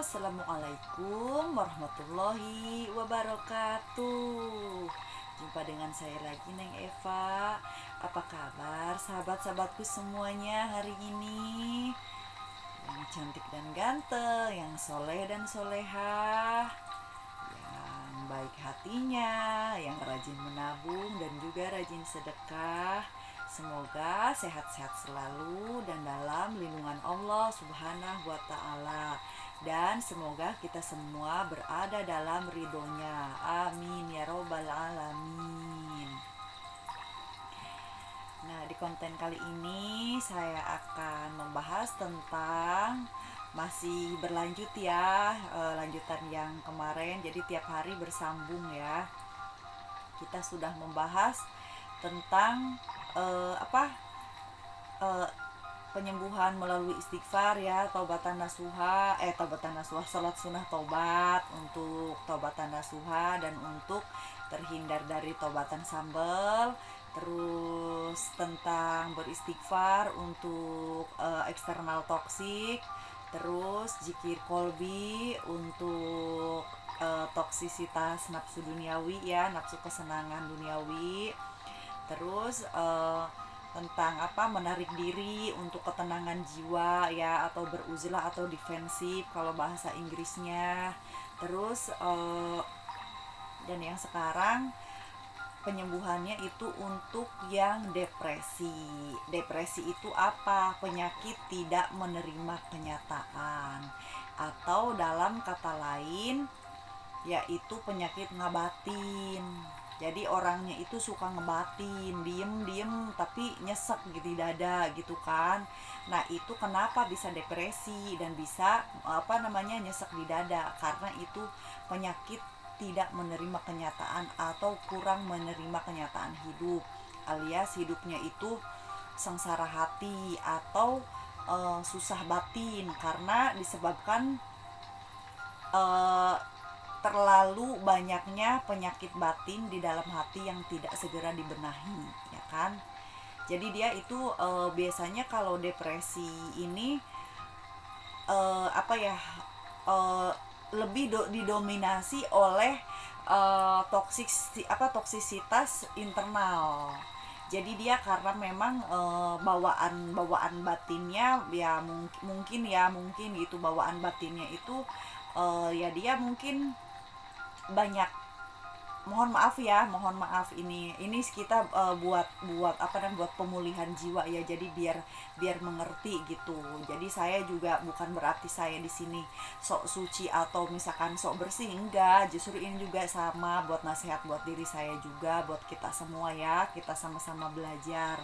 Assalamualaikum warahmatullahi wabarakatuh. Jumpa dengan saya lagi, Neng Eva. Apa kabar sahabat-sahabatku semuanya hari ini? Yang cantik dan ganteng, yang soleh dan solehah, yang baik hatinya, yang rajin menabung dan juga rajin sedekah. Semoga sehat-sehat selalu dan dalam lindungan Allah Subhanahu wa Ta'ala, dan semoga kita semua berada dalam ridhonya. Amin ya robbal alamin. Nah, di konten kali ini saya akan membahas tentang masih berlanjut ya, lanjutan yang kemarin. Jadi tiap hari bersambung ya. Kita sudah membahas tentang apa penyembuhan melalui istighfar ya, taubatan nasuha, salat sunnah taubat, untuk taubatan nasuha dan untuk terhindar dari taubatan sambal. Terus tentang beristighfar untuk eksternal toksik. Terus zikir kolbi untuk toksisitas nafsu duniawi ya, nafsu kesenangan duniawi. Terus tentang menarik diri untuk ketenangan jiwa ya, atau beruzlah atau defensif kalau bahasa Inggrisnya. Terus dan yang sekarang penyembuhannya itu untuk yang depresi. Depresi itu apa? Penyakit tidak menerima kenyataan, atau dalam kata lain yaitu penyakit ngabatin. Jadi orangnya itu suka ngebatin, diem tapi nyesek gitu di dada gitu kan. Nah, itu kenapa bisa depresi dan bisa nyesek di dada, karena itu penyakit tidak menerima kenyataan atau kurang menerima kenyataan hidup, alias hidupnya itu sengsara hati atau susah batin, karena disebabkan terlalu banyaknya penyakit batin di dalam hati yang tidak segera dibenahi, ya kan? Jadi dia itu biasanya kalau depresi ini lebih didominasi oleh toksisitas internal. Jadi dia karena memang bawaan batinnya ya, mungkin gitu, bawaan batinnya itu ya dia mungkin banyak, mohon maaf ini kita buat pemulihan jiwa ya, jadi biar mengerti gitu. Jadi saya juga bukan berarti saya di sini sok suci atau misalkan sok bersih, enggak, justru ini juga sama buat nasihat buat diri saya juga, buat kita semua ya, kita sama-sama belajar.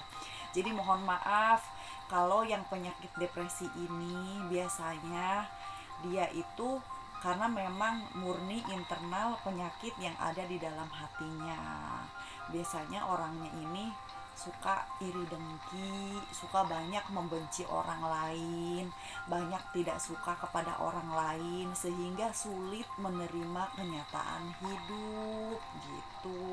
Jadi mohon maaf kalau yang penyakit depresi ini biasanya dia itu karena memang murni internal penyakit yang ada di dalam hatinya. Biasanya orangnya ini suka iri dengki, suka banyak membenci orang lain, banyak tidak suka kepada orang lain, sehingga sulit menerima kenyataan hidup gitu.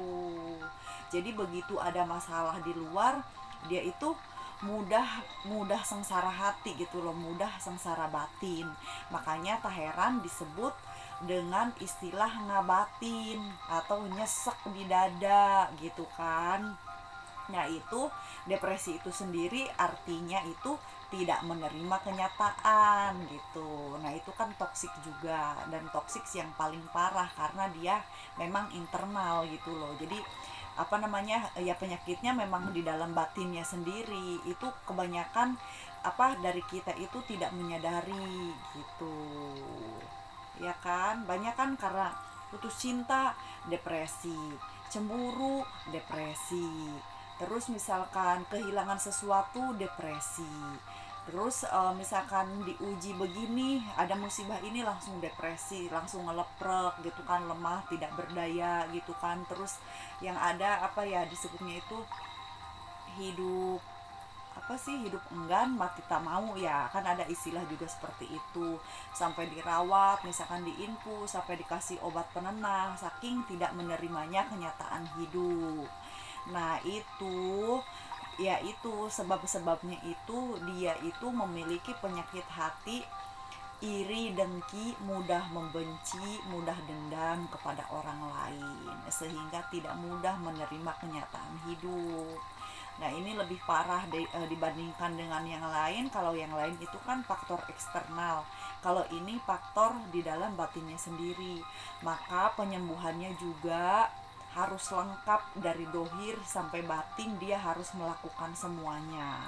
Jadi begitu ada masalah di luar, dia itu mudah sengsara hati gitu loh, mudah sengsara batin. Makanya tak heran disebut dengan istilah ngabatin atau nyesek di dada gitu kan. Nah, itu depresi itu sendiri artinya itu tidak menerima kenyataan gitu. Nah, itu kan toksik juga, dan toksik yang paling parah karena dia memang internal gitu loh. Jadi ya penyakitnya memang di dalam batinnya sendiri. Itu kebanyakan dari kita itu tidak menyadari gitu, ya kan. Banyak kan karena putus cinta depresi, cemburu depresi, terus misalkan kehilangan sesuatu depresi, terus misalkan diuji begini, ada musibah ini langsung depresi, langsung ngeleprek gitu kan, lemah, tidak berdaya gitu kan. Terus yang ada disebutnya itu hidup hidup enggan mati tak mau ya kan, ada istilah juga seperti itu. Sampai dirawat, misalkan diinfus, sampai dikasih obat penenang, saking tidak menerimanya kenyataan hidup. Nah, itu sebab-sebabnya itu dia itu memiliki penyakit hati iri, dengki, mudah membenci, mudah dendam kepada orang lain, sehingga tidak mudah menerima kenyataan hidup. Nah, ini lebih parah dibandingkan dengan yang lain. Kalau yang lain itu kan faktor eksternal, kalau ini faktor di dalam batinnya sendiri. Maka penyembuhannya juga harus lengkap dari dohir sampai batin, dia harus melakukan semuanya.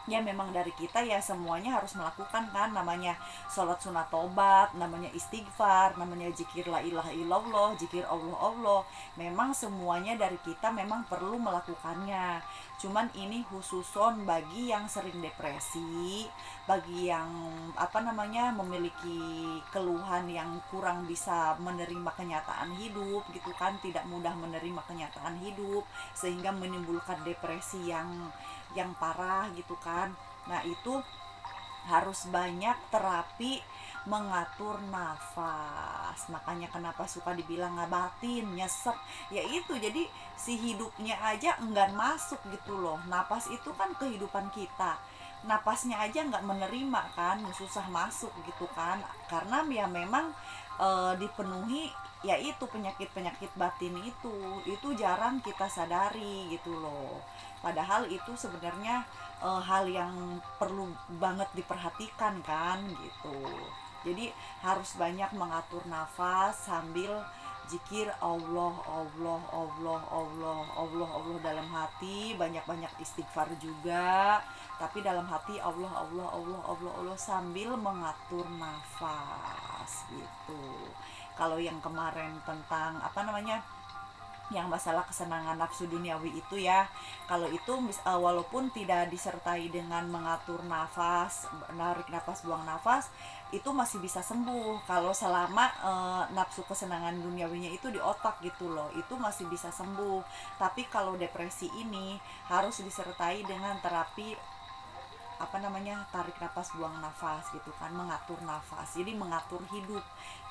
Ya memang dari kita ya semuanya harus melakukan kan, namanya sholat sunat tobat, namanya istighfar, namanya zikir la ilaha illallah, zikir Allah Allah. Memang semuanya dari kita memang perlu melakukannya. Cuman ini khususon bagi yang sering depresi, bagi yang memiliki keluhan yang kurang bisa menerima kenyataan hidup gitu kan, tidak mudah menerima kenyataan hidup sehingga menimbulkan depresi yang parah gitu kan. Nah, itu harus banyak terapi mengatur nafas. Makanya kenapa suka dibilang ngabatin, nyesek, yaitu jadi si hidupnya aja enggan masuk gitu loh. Napas itu kan kehidupan kita, napasnya aja nggak menerima kan, susah masuk gitu kan, karena ya memang dipenuhi yaitu penyakit-penyakit batin itu jarang kita sadari gitu loh. Padahal itu sebenarnya hal yang perlu banget diperhatikan kan gitu. Jadi harus banyak mengatur nafas sambil zikir Allah Allah Allah Allah Allah Allah dalam hati, banyak-banyak istighfar juga, tapi dalam hati Allah Allah Allah Allah Allah sambil mengatur nafas gitu. Kalau yang kemarin tentang yang masalah kesenangan nafsu duniawi itu ya, kalau itu walaupun tidak disertai dengan mengatur nafas, narik nafas buang nafas, itu masih bisa sembuh kalau selama nafsu kesenangan duniawinya itu di otak gitu loh, itu masih bisa sembuh. Tapi kalau depresi ini harus disertai dengan terapi tarik nafas buang nafas gitu kan, mengatur nafas, jadi mengatur hidup.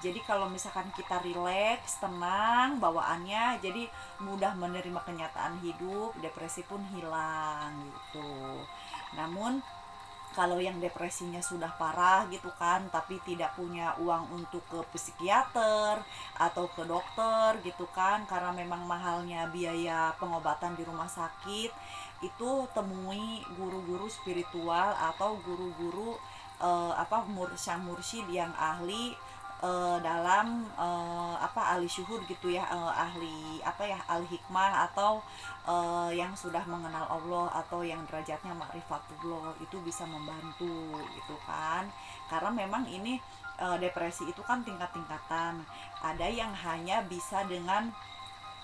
Jadi kalau misalkan kita rileks, tenang bawaannya, jadi mudah menerima kenyataan hidup, depresi pun hilang gitu. Namun kalau yang depresinya sudah parah gitu kan, tapi tidak punya uang untuk ke psikiater atau ke dokter gitu kan, karena memang mahalnya biaya pengobatan di rumah sakit, itu temui guru-guru spiritual atau guru-guru mursyid yang ahli dalam ahli syuhud gitu ya, ahli hikmah, atau yang sudah mengenal Allah, atau yang derajatnya ma'rifatullah, itu bisa membantu gitu kan. Karena memang ini depresi itu kan tingkat-tingkatan. Ada yang hanya bisa dengan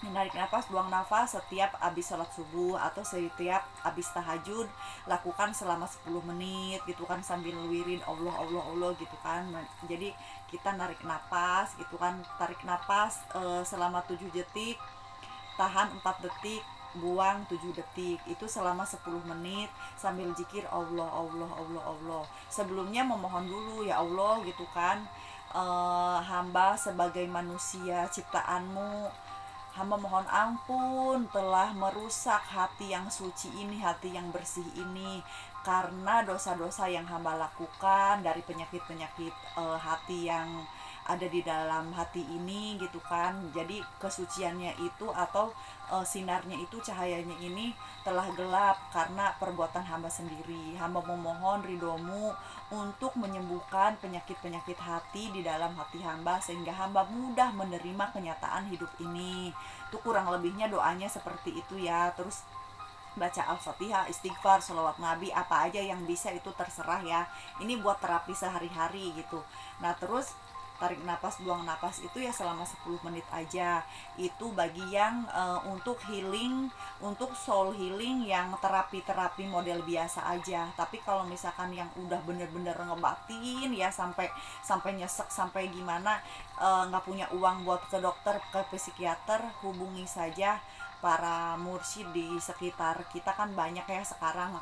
menarik nafas buang nafas setiap habis sholat subuh atau setiap habis tahajud, lakukan selama 10 menit gitu kan, sambil wirid Allah Allah Allah gitu kan. Jadi kita narik nafas gitu kan, tarik nafas selama 7 detik, tahan 4 detik, buang 7 detik, itu selama 10 menit sambil zikir Allah Allah Allah Allah. Sebelumnya memohon dulu, ya Allah gitu kan, hamba sebagai manusia ciptaanmu, hamba mohon ampun telah merusak hati yang suci ini, hati yang bersih ini, karena dosa-dosa yang hamba lakukan dari penyakit-penyakit hati yang ada di dalam hati ini gitu kan. Jadi kesuciannya itu atau sinarnya itu, cahayanya ini telah gelap karena perbuatan hamba sendiri. Hamba memohon ridhomu untuk menyembuhkan penyakit-penyakit hati di dalam hati hamba, sehingga hamba mudah menerima kenyataan hidup ini. Itu kurang lebihnya doanya seperti itu ya. Terus baca Al-Fatihah, istighfar, sholawat Nabi, apa aja yang bisa itu terserah ya. Ini buat terapi sehari-hari gitu. Nah terus tarik napas buang napas itu ya selama 10 menit aja. Itu bagi yang untuk healing, untuk soul healing, yang terapi-terapi model biasa aja. Tapi kalau misalkan yang udah bener-bener ngebatin ya, sampai nyesek, sampai gimana, nggak punya uang buat ke dokter, ke psikiater, hubungi saja para mursyid di sekitar kita. Kan banyak ya sekarang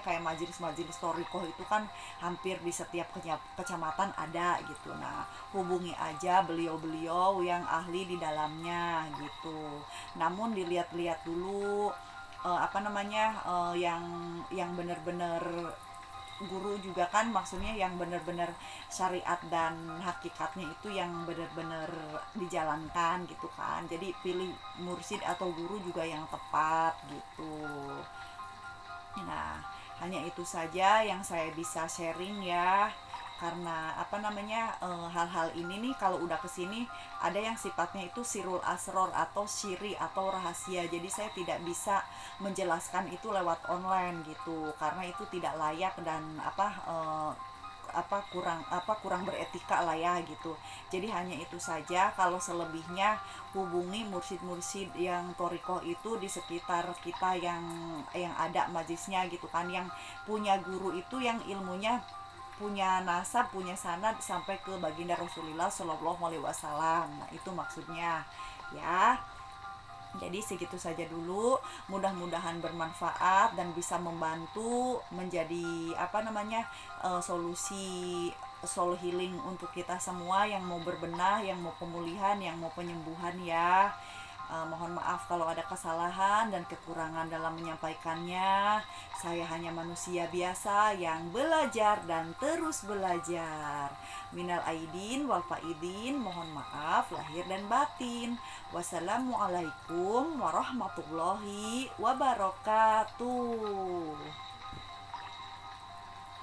kayak majelis-majelis thoriqoh itu kan hampir di setiap kecamatan ada gitu. Nah hubungi aja beliau-beliau yang ahli di dalamnya gitu. Namun dilihat-lihat dulu yang benar-benar guru juga kan maksudnya yang benar-benar syariat dan hakikatnya itu yang benar-benar dijalankan gitu kan. Jadi pilih mursyid atau guru juga yang tepat gitu. Nah, hanya itu saja yang saya bisa sharing ya. Karena apa namanya, hal-hal ini nih kalau udah kesini ada yang sifatnya itu sirul asror atau syiri atau rahasia. Jadi saya tidak bisa menjelaskan itu lewat online gitu karena itu tidak layak dan kurang beretika lah ya gitu. Jadi hanya itu saja. Kalau selebihnya hubungi mursyid-mursyid yang torikoh itu di sekitar kita yang ada majlisnya gitu kan, yang punya guru itu yang ilmunya punya nasab, punya sanad sampai ke baginda Rasulullah Shallallahu Alaihi Wasallam. Nah itu maksudnya ya. Jadi segitu saja dulu. Mudah-mudahan bermanfaat dan bisa membantu menjadi solusi soul healing untuk kita semua yang mau berbenah, yang mau pemulihan, yang mau penyembuhan ya. Mohon maaf kalau ada kesalahan dan kekurangan dalam menyampaikannya. Saya hanya manusia biasa yang belajar dan terus belajar. Minal aidin wal faidin, mohon maaf lahir dan batin. Wassalamualaikum warahmatullahi wabarakatuh.